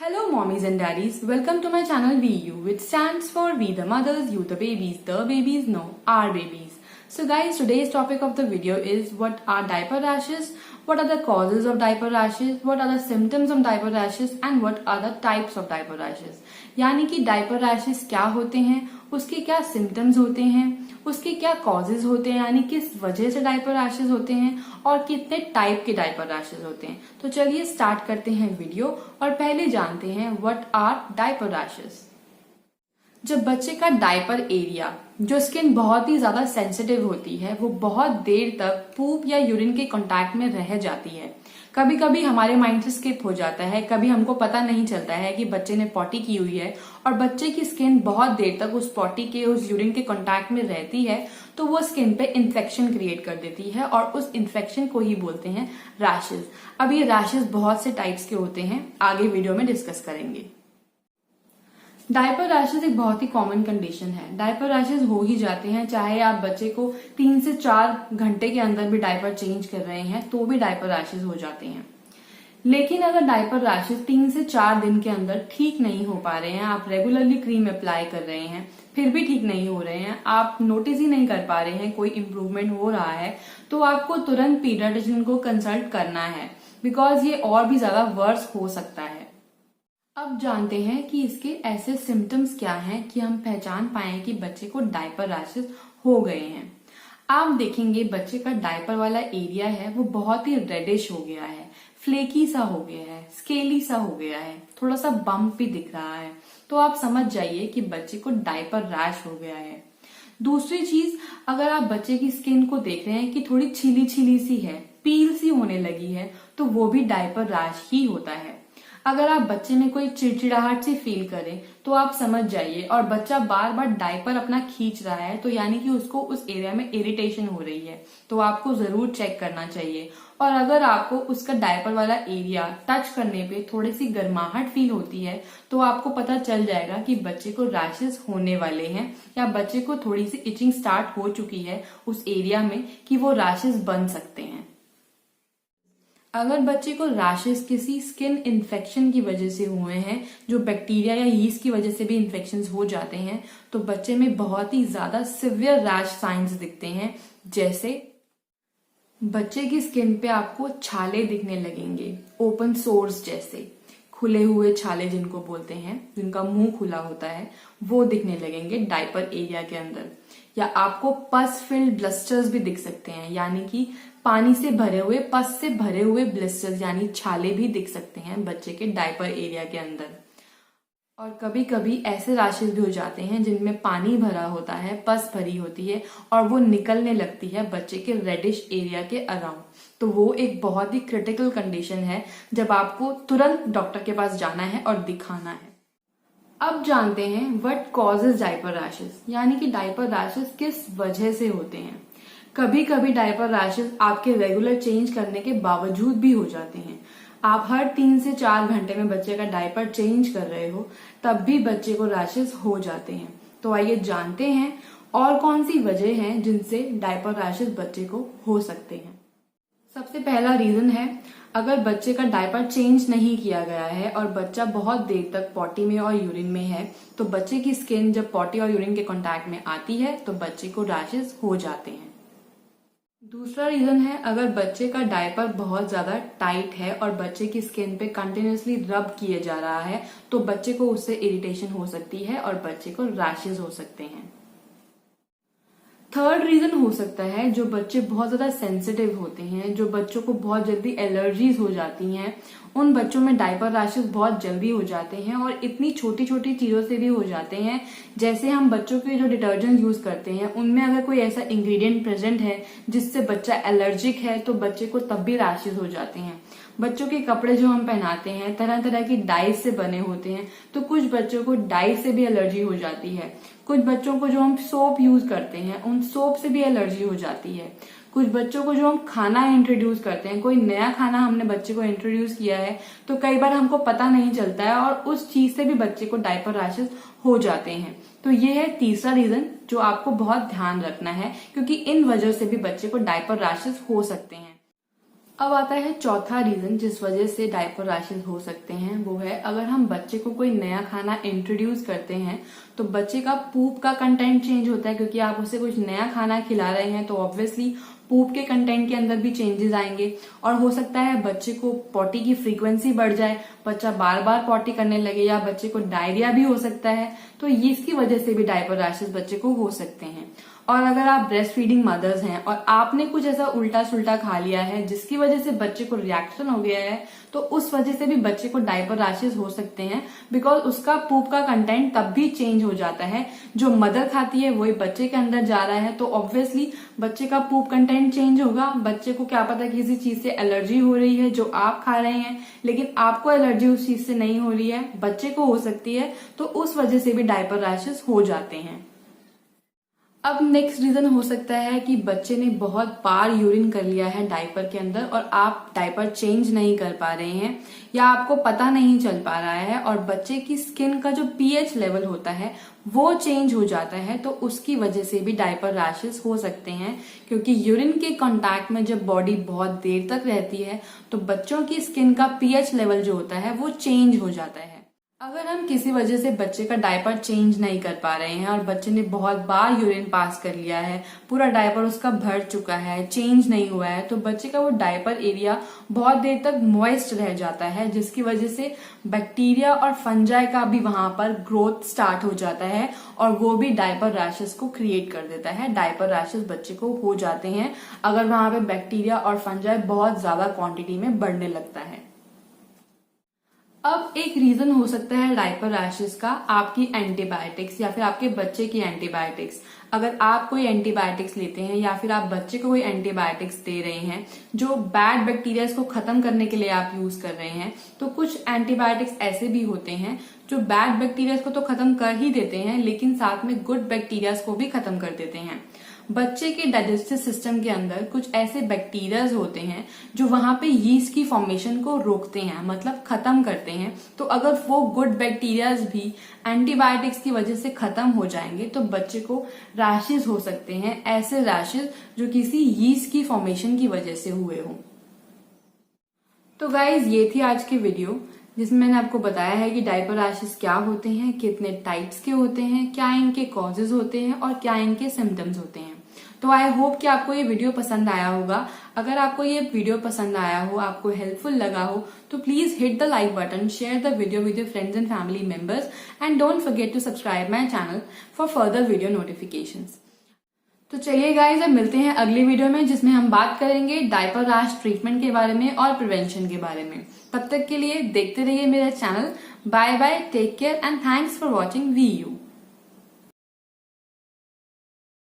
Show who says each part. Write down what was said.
Speaker 1: Hello mommies and daddies, welcome to my channel VU, which stands for We the Mothers, You the Babies know, our babies. So guys, today's topic of the video is what are diaper rashes, what are the causes of diaper rashes, what are the symptoms of diaper rashes and what are the types of diaper rashes. यानी कि diaper rashes क्या होते हैं, उसके क्या symptoms होते हैं, उसके क्या कॉजेज होते हैं, यानी किस वजह से डायपर रैशेस होते हैं और कितने टाइप के डायपर रैशेस होते हैं। तो चलिए स्टार्ट करते हैं वीडियो और पहले जानते हैं व्हाट आर डायपर रैशेस। जब बच्चे का डायपर एरिया, जो स्किन बहुत ही ज्यादा सेंसिटिव होती है, वो बहुत देर तक पूप या यूरिन के कांटेक्ट में रह जाती है। कभी कभी हमारे माइंड से स्किप हो जाता है, कभी हमको पता नहीं चलता है कि बच्चे ने पॉटी की हुई है और बच्चे की स्किन बहुत देर तक उस पॉटी के, उस यूरिन के कांटेक्ट में रहती है, तो वो स्किन पे इन्फेक्शन क्रिएट कर देती है और उस इन्फेक्शन को ही बोलते हैं रैशेज। अब ये रैशेज बहुत से टाइप्स के होते हैं, आगे वीडियो में डिस्कस करेंगे। डायपर रैशेज एक बहुत ही कॉमन कंडीशन है। डायपर रैशेज हो ही जाते हैं, चाहे आप बच्चे को 3 से 4 घंटे के अंदर भी डायपर चेंज कर रहे हैं तो भी डायपर रैशेज हो जाते हैं। लेकिन अगर डायपर रैशेज 3 से 4 दिन के अंदर ठीक नहीं हो पा रहे हैं, आप रेगुलरली क्रीम अप्लाई कर रहे हैं फिर भी ठीक नहीं हो रहे हैं, आप नोटिस ही नहीं कर पा रहे हैं कोई इम्प्रूवमेंट हो रहा है, तो आपको तुरंत पीडियाट्रिशियन को कंसल्ट करना है, बिकॉज ये और भी ज्यादा वर्स हो सकता है। अब जानते हैं कि इसके ऐसे सिम्टम्स क्या हैं कि हम पहचान पाए कि बच्चे को डायपर रैशेज हो गए हैं। आप देखेंगे बच्चे का डायपर वाला एरिया है वो बहुत ही रेडिश हो गया है, फ्लेकी सा हो गया है, स्केली सा हो गया है, थोड़ा सा बम्प भी दिख रहा है, तो आप समझ जाइए कि बच्चे को डायपर रैश हो गया है। दूसरी चीज, अगर आप बच्चे की स्किन को देख रहे हैं कि थोड़ी छीली छीली सी है, पील सी होने लगी है, तो वो भी डायपर रैश ही होता है। अगर आप बच्चे में कोई चिड़चिड़ाहट सी फील करें तो आप समझ जाइए, और बच्चा बार बार डायपर अपना खींच रहा है तो यानी कि उसको उस एरिया में इरिटेशन हो रही है, तो आपको जरूर चेक करना चाहिए। और अगर आपको उसका डायपर वाला एरिया टच करने पे थोड़ी सी गर्माहट फील होती है तो आपको पता चल जाएगा कि बच्चे को रैशेस होने वाले हैं या बच्चे को थोड़ी सी इचिंग स्टार्ट हो चुकी है उस एरिया में कि वो रैशेस बन सकते हैं। अगर बच्चे को रैशेस किसी स्किन इन्फेक्शन की वजह से हुए हैं, जो बैक्टीरिया या यीस्ट की वजह से भी इन्फेक्शंस हो जाते हैं, तो बच्चे में बहुत ही ज्यादा सिवियर रैश साइंस दिखते हैं। जैसे बच्चे की स्किन पे आपको छाले दिखने लगेंगे, ओपन सोर्स जैसे, खुले हुए छाले जिनको बोलते हैं, जिनका मुंह खुला होता है, वो दिखने लगेंगे डायपर एरिया के अंदर। या आपको पस फिल्ड ब्लिस्टर्स भी दिख सकते हैं, यानी कि पानी से भरे हुए, पस से भरे हुए ब्लिस्टर्स यानी छाले भी दिख सकते हैं बच्चे के डायपर एरिया के अंदर। और कभी कभी ऐसे रैशेज भी हो जाते हैं जिनमें पानी भरा होता है, पस भरी होती है और वो निकलने लगती है बच्चे के रेडिश एरिया के अराउंड, तो वो एक बहुत ही क्रिटिकल कंडीशन है जब आपको तुरंत डॉक्टर के पास जाना है और दिखाना है। अब जानते हैं व्हाट कॉजेज डायपर रैशेज, यानी कि डायपर रैशेज किस वजह से होते हैं। कभी कभी डायपर रैशेज आपके रेगुलर चेंज करने के बावजूद भी हो जाते हैं। आप हर 3 से 4 घंटे में बच्चे का डायपर चेंज कर रहे हो तब भी बच्चे को रैशेज हो जाते हैं। तो आइए जानते हैं और कौन सी वजह है जिनसे डायपर रैशेज बच्चे को हो सकते हैं। सबसे पहला रीजन है, अगर बच्चे का डायपर चेंज नहीं किया गया है और बच्चा बहुत देर तक पॉटी में और यूरिन में है, तो बच्चे की स्किन जब पॉटी और यूरिन के कांटेक्ट में आती है तो बच्चे को रैशेज हो जाते हैं। दूसरा रीजन है, अगर बच्चे का डायपर बहुत ज्यादा टाइट है और बच्चे की स्किन पे कंटिन्यूअसली रब किए जा रहा है तो बच्चे को उससे इरिटेशन हो सकती है और बच्चे को रैशेज हो सकते हैं। थर्ड रीजन हो सकता है, जो बच्चे बहुत ज्यादा सेंसिटिव होते हैं, जो बच्चों को बहुत जल्दी एलर्जीज हो जाती हैं, उन बच्चों में डायपर रैशेज बहुत जल्दी हो जाते हैं और इतनी छोटी छोटी चीजों से भी हो जाते हैं। जैसे हम बच्चों के जो डिटर्जेंट यूज करते हैं उनमें अगर कोई ऐसा इंग्रेडिएंट प्रेजेंट है जिससे बच्चा एलर्जिक है तो बच्चे को तब भी रैशेज हो जाते हैं। बच्चों के कपड़े जो हम पहनाते हैं तरह तरह की डाइज से बने होते हैं, तो कुछ बच्चों को डाइज से भी एलर्जी हो जाती है। कुछ बच्चों को जो हम सोप यूज करते हैं उन सोप से भी एलर्जी हो जाती है। कुछ बच्चों को जो हम खाना इंट्रोड्यूस करते हैं, कोई नया खाना हमने बच्चे को इंट्रोड्यूस किया है तो कई बार हमको पता नहीं चलता है और उस चीज से भी बच्चे को डायपर रैशेज हो जाते हैं। तो ये है तीसरा रीजन जो आपको बहुत ध्यान रखना है, क्योंकि इन वजह से भी बच्चे को डायपर रैशेज हो सकते हैं। अब आता है चौथा रीजन जिस वजह से डायपर रैशेस हो सकते हैं, वो है अगर हम बच्चे को कोई नया खाना इंट्रोड्यूस करते हैं तो बच्चे का पूप का कंटेंट चेंज होता है, क्योंकि आप उसे कुछ नया खाना खिला रहे हैं तो ऑब्वियसली पूप के कंटेंट के अंदर भी चेंजेस आएंगे और हो सकता है बच्चे को पॉटी की फ्रीक्वेंसी बढ़ जाए, बच्चा बार बार पॉटी करने लगे या बच्चे को डायरिया भी हो सकता है। तो इसकी वजह से भी डायपर रैशेस बच्चे को हो सकते हैं। और अगर आप ब्रेस्ट फीडिंग मदर्स हैं और आपने कुछ ऐसा उल्टा सुल्टा खा लिया है जिसकी वजह से बच्चे को रिएक्शन हो गया है, तो उस वजह से भी बच्चे को डायपर रैशेस हो सकते हैं, बिकॉज उसका पूप का कंटेंट तब भी चेंज हो जाता है। जो मदर खाती है वही बच्चे के अंदर जा रहा है, तो ऑब्वियसली बच्चे का पूप कंटेंट चेंज होगा। बच्चे को क्या पता किसी चीज से एलर्जी हो रही है जो आप खा रहे हैं, लेकिन आपको एलर्जी उस चीज से नहीं हो रही है, बच्चे को हो सकती है, तो उस वजह से भी डायपर रैशेस हो जाते हैं। अब नेक्स्ट रीजन हो सकता है कि बच्चे ने बहुत बार यूरिन कर लिया है डायपर के अंदर और आप डायपर चेंज नहीं कर पा रहे हैं या आपको पता नहीं चल पा रहा है और बच्चे की स्किन का जो पीएच लेवल होता है वो चेंज हो जाता है, तो उसकी वजह से भी डायपर रैशेस हो सकते हैं। क्योंकि यूरिन के कांटेक्ट में जब बॉडी बहुत देर तक रहती है तो बच्चों की स्किन का पीएच लेवल जो होता है वो चेंज हो जाता है। अगर हम किसी वजह से बच्चे का डायपर चेंज नहीं कर पा रहे हैं और बच्चे ने बहुत बार यूरिन पास कर लिया है, पूरा डायपर उसका भर चुका है, चेंज नहीं हुआ है, तो बच्चे का वो डायपर एरिया बहुत देर तक मॉइस्ट रह जाता है, जिसकी वजह से बैक्टीरिया और फंजाई का भी वहां पर ग्रोथ स्टार्ट हो जाता है और वो भी डायपर रैशेस को क्रिएट कर देता है। डायपर रैशेस बच्चे को हो जाते हैं अगर वहां पे बैक्टीरिया और फंजाई बहुत ज्यादा क्वांटिटी में बढ़ने लगता है। अब एक रीजन हो सकता है डायपर रैशेस का आपकी एंटीबायोटिक्स या फिर आपके बच्चे की एंटीबायोटिक्स। अगर आप कोई एंटीबायोटिक्स लेते हैं या फिर आप बच्चे को कोई एंटीबायोटिक्स दे रहे हैं जो बैड बैक्टीरिया को खत्म करने के लिए आप यूज कर रहे हैं, तो कुछ एंटीबायोटिक्स ऐसे भी होते हैं जो बैड बैक्टीरिया को तो खत्म कर ही देते हैं लेकिन साथ में गुड बैक्टीरिया को भी खत्म कर देते हैं। बच्चे के डाइजेस्टिव सिस्टम के अंदर कुछ ऐसे बैक्टीरियाज होते हैं जो वहां पे यीस्ट की फॉर्मेशन को रोकते हैं, मतलब खत्म करते हैं। तो अगर वो गुड बैक्टीरियाज भी एंटीबायोटिक्स की वजह से खत्म हो जाएंगे तो बच्चे को रैशेस हो सकते हैं, ऐसे रैशेस जो किसी यीस्ट की फॉर्मेशन की वजह से हुए हों। तो गाइज ये थी आज की वीडियो जिसमें मैंने आपको बताया है कि डायपर रैशेस क्या होते हैं, कितने टाइप्स के होते हैं, क्या इनके कॉजेज होते हैं और क्या इनके सिम्टम्स होते हैं। तो आई होप कि आपको ये वीडियो पसंद आया होगा। अगर आपको ये वीडियो पसंद आया हो, आपको हेल्पफुल लगा हो, तो please hit the like button, share the video with your friends and family members and don't forget to subscribe my channel for further video notifications. तो चलिए गाइज, अब मिलते हैं अगली वीडियो में जिसमें हम बात करेंगे डायपर रैश ट्रीटमेंट के बारे में और प्रिवेंशन के बारे में। तब तक के लिए देखते रहिए मेरा channel. Bye bye, take care and thanks for watching we you.